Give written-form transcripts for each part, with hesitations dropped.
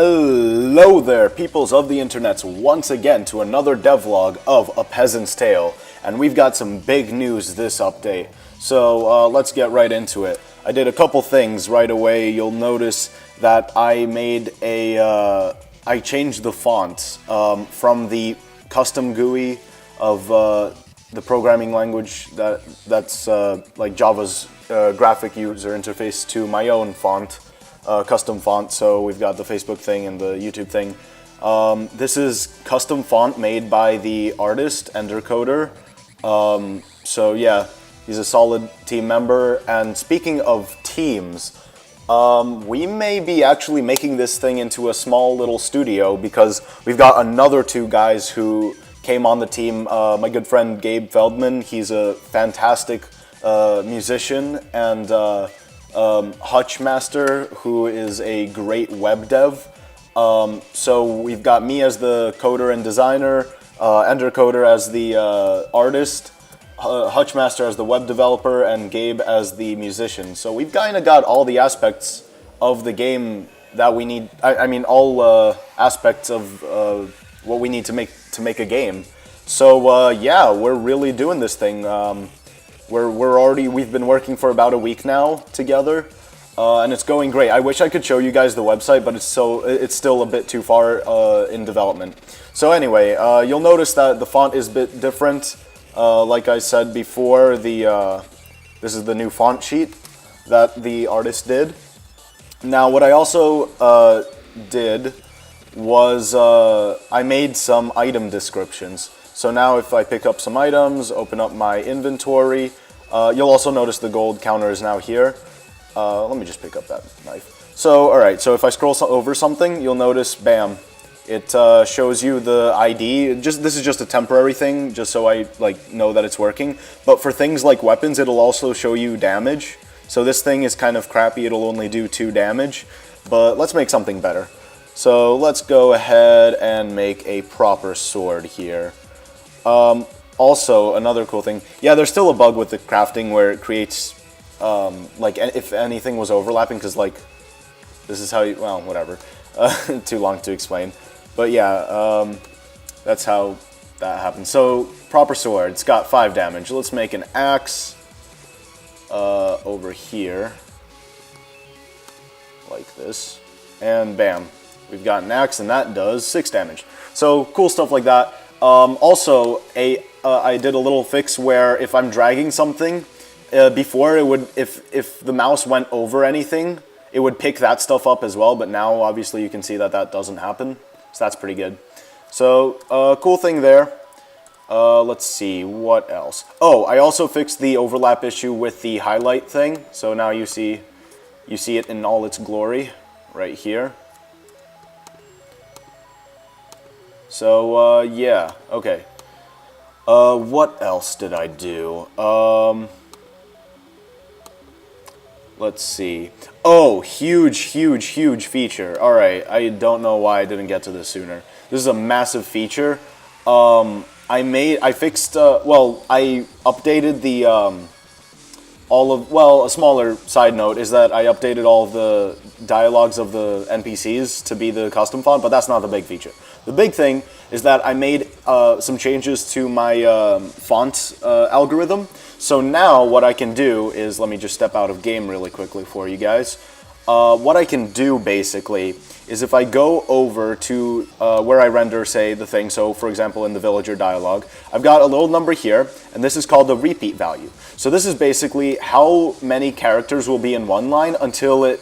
Hello there, peoples of the internets, once again to another devlog of A Peasant's Tale, and we've got some big news this update, so let's get right into it. I did a couple things right away. You'll notice that I changed the font from the custom GUI of the programming language that's like Java's graphic user interface to my own font. Custom font, so we've got the Facebook thing and the YouTube thing. This is custom font made by the artist, EnderCoder. So yeah, he's a solid team member. And speaking of teams, we may be actually making this thing into a small little studio because we've got another two guys who came on the team. My good friend Gabe Feldman, he's a fantastic musician, and Hutch Master, who is a great web dev. So we've got me as the coder and designer, EnderCoder as the artist, Hutch Master as the web developer, and Gabe as the musician. So we've kind of got all the aspects of the game that we need. I mean, all aspects of what we need to make a game. So yeah, we're really doing this thing. We've been working for about a week now together, and it's going great. I wish I could show you guys the website, but it's still a bit too far in development. So anyway, you'll notice that the font is a bit different. Like I said before, this is the new font sheet that the artist did. Now, what I also did was I made some item descriptions. So now if I pick up some items, open up my inventory, you'll also notice the gold counter is now here. Let me just pick up that knife. So, alright, so if I scroll over something, you'll notice, bam, it shows you the ID. This is just a temporary thing, just so I know that it's working. But for things like weapons, it'll also show you damage. So this thing is kind of crappy, it'll only do 2 damage. But let's make something better. So let's go ahead and make a proper sword here. Also, another cool thing, yeah, there's still a bug with the crafting where it creates, like, if anything was overlapping, because, like, this is how you, well, whatever, too long to explain, but yeah, that's how that happens. So, proper sword, it's got 5 damage. Let's make an axe, over here, like this, and bam, we've got an axe, and that does 6 damage. So, cool stuff like that. Also, I did a little fix where if I'm dragging something, before it would, if the mouse went over anything, it would pick that stuff up as well, but now obviously you can see that that doesn't happen, so that's pretty good. So, cool thing there. Let's see, what else? Oh, I also fixed the overlap issue with the highlight thing, so now you see it in all its glory, right here. So, yeah, okay. What else did I do? Let's see. Oh, huge feature. Alright, I don't know why I didn't get to this sooner. This is a massive feature. I updated the, a smaller side note is that I updated all of the dialogues of the NPCs to be the custom font, but that's not the big feature. The big thing is that I made some changes to my font algorithm. So now what I can do is, let me just step out of game really quickly for you guys. What I can do basically is if I go over to where I render, say, the thing, so for example in the villager dialogue, I've got a little number here, and this is called the repeat value. So this is basically how many characters will be in one line until it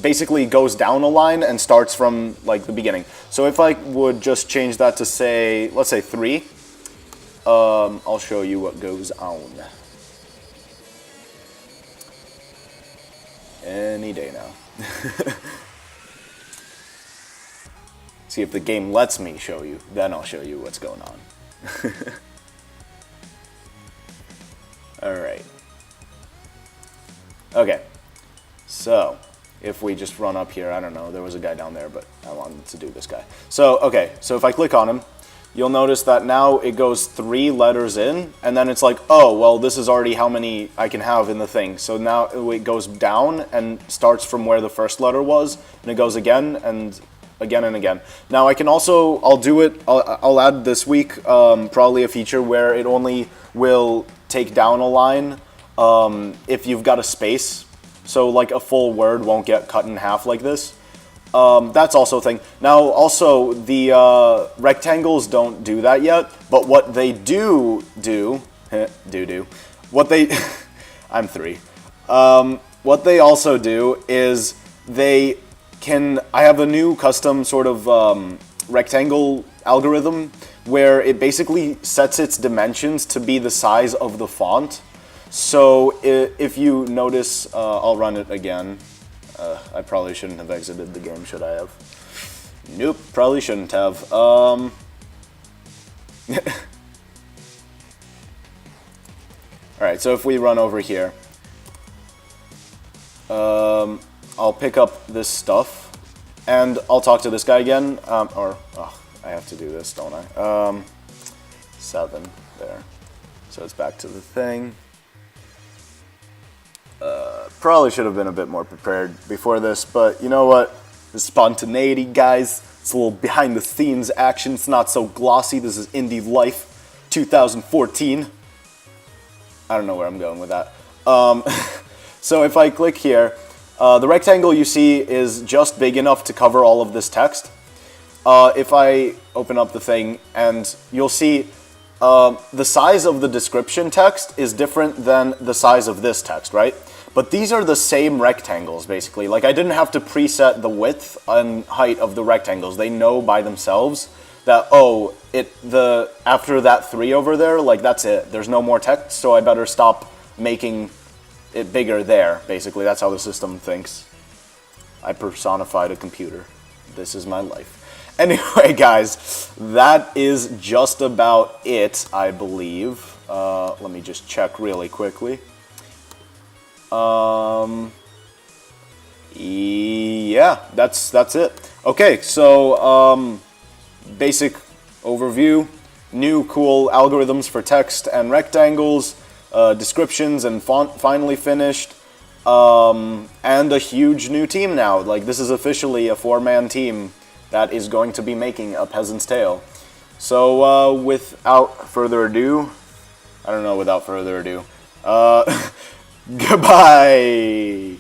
basically goes down a line and starts from like the beginning. So if I would just change that to say, let's say 3, I'll show you what goes on. Any day now. See if the game lets me show you, then I'll show you what's going on. Alright. Okay. So, if we just run up here, I don't know, there was a guy down there, but I wanted to do this guy. So, okay, so if I click on him, you'll notice that now it goes 3 letters in, and then it's like, oh, well, this is already how many I can have in the thing. So now it goes down and starts from where the first letter was, and it goes again and again and again. Now I can also, I'll add this week probably a feature where it only will take down a line if you've got a space. So like a full word won't get cut in half like this. That's also a thing. Now, also, the rectangles don't do that yet, but what they do, what they, I'm 3. What they also do is I have a new custom sort of rectangle algorithm where it basically sets its dimensions to be the size of the font. So if you notice, I'll run it again. I probably shouldn't have exited the game, should I have? Nope, probably shouldn't have. Alright, so if we run over here, I'll pick up this stuff, and I'll talk to this guy again, I have to do this, don't I? 7, there. So it's back to the thing. Probably should have been a bit more prepared before this, but you know what? The spontaneity, guys. It's a little behind the scenes action. It's not so glossy. This is indie life 2014. I don't know where I'm going with that. So if I click here, the rectangle you see is just big enough to cover all of this text. If I open up the thing, and you'll see the size of the description text is different than the size of this text, right? But these are the same rectangles, basically. Like, I didn't have to preset the width and height of the rectangles. They know by themselves that, oh, after that 3 over there, like, that's it. There's no more text, so I better stop making it bigger there, basically. That's how the system thinks. I personified a computer. This is my life. Anyway, guys, that is just about it, I believe. Let me just check really quickly. Yeah, that's it. Okay, so basic overview, new cool algorithms for text and rectangles, descriptions and font finally finished, and a huge new team now. Like, this is officially a 4-man team that is going to be making a Peasant's Tale. So without further ado, goodbye!